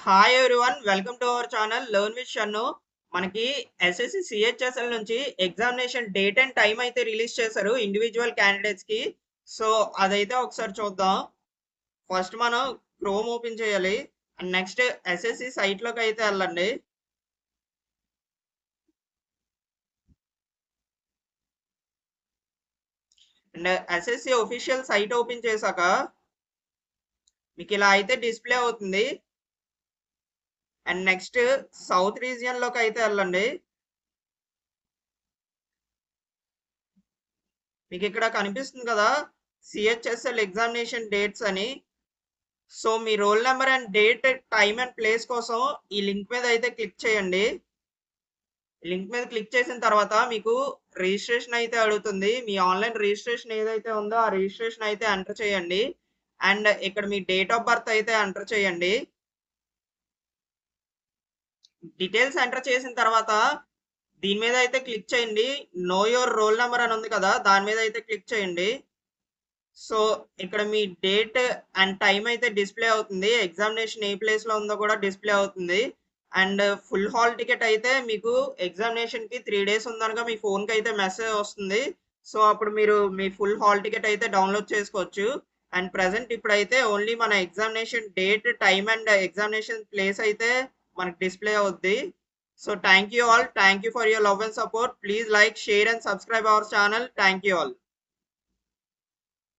Hi everyone, welcome to our channel learn with Shannu. మనకి SSC CHSL నుంచి examination date and time అయితే release చేశారు individual candidates కి. So అదైతే ఒకసారి చూద్దాం. ఫస్ట్ మనం క్రోమ్ ఓపెన్ చేయాలి అండ్ నెక్స్ట్ ఎస్ఎస్సి సైట్ లోకి అయితే వెళ్ళండి. And SSC official site open చేశాక మీకు ఇలా అయితే డిస్ప్లే అవుతుంది. అండ్ నెక్స్ట్ సౌత్ రీజియన్ లోకి అయితే వెళ్ళండి. మీకు ఇక్కడ కనిపిస్తుంది కదా సిహెచ్ఎస్ఎల్ ఎగ్జామినేషన్ డేట్స్ అని. So me roll number and date, time and place కోసం ఈ లింక్ మీద అయితే క్లిక్ చేయండి. లింక్ మీద క్లిక్ చేసిన తర్వాత మీకు రిజిస్ట్రేషన్ అయితే అడుగుతుంది. మీ ఆన్లైన్ రిజిస్ట్రేషన్ ఏదైతే ఉందో ఆ రిజిస్ట్రేషన్ అయితే ఎంటర్ చేయండి. అండ్ ఇక్కడ మీ డేట్ ఆఫ్ బర్త్ అయితే ఎంటర్ చేయండి. డీటెయిల్స్ ఎంటర్ చేసిన తర్వాత దీని మీద అయితే క్లిక్ చేయండి. నో యువర్ రోల్ నెంబర్ అని ఉంది కదా, దాని మీద అయితే క్లిక్ చేయండి. సో ఇక్కడ మీ డేట్ అండ్ టైం అయితే డిస్ప్లే అవుతుంది. ఎగ్జామినేషన్ ఏ ప్లేస్ లో ఉందో కూడా డిస్ప్లే అవుతుంది. అండ్ ఫుల్ హాల్ టికెట్ అయితే మీకు ఎగ్జామినేషన్ కి 3 days ఉందనగా మీ ఫోన్ కి అయితే మెసేజ్ వస్తుంది. సో అప్పుడు మీరు మీ ఫుల్ హాల్ టికెట్ అయితే డౌన్లోడ్ చేసుకోవచ్చు. అండ్ ప్రెసెంట్ ఇప్పుడైతే ఓన్లీ మన examination date, time and examination place అయితే మనకి డిస్ప్లే అవుద్ది. So thank you all. Thank you for your love and support. Please like, share and subscribe our channel. Thank you all.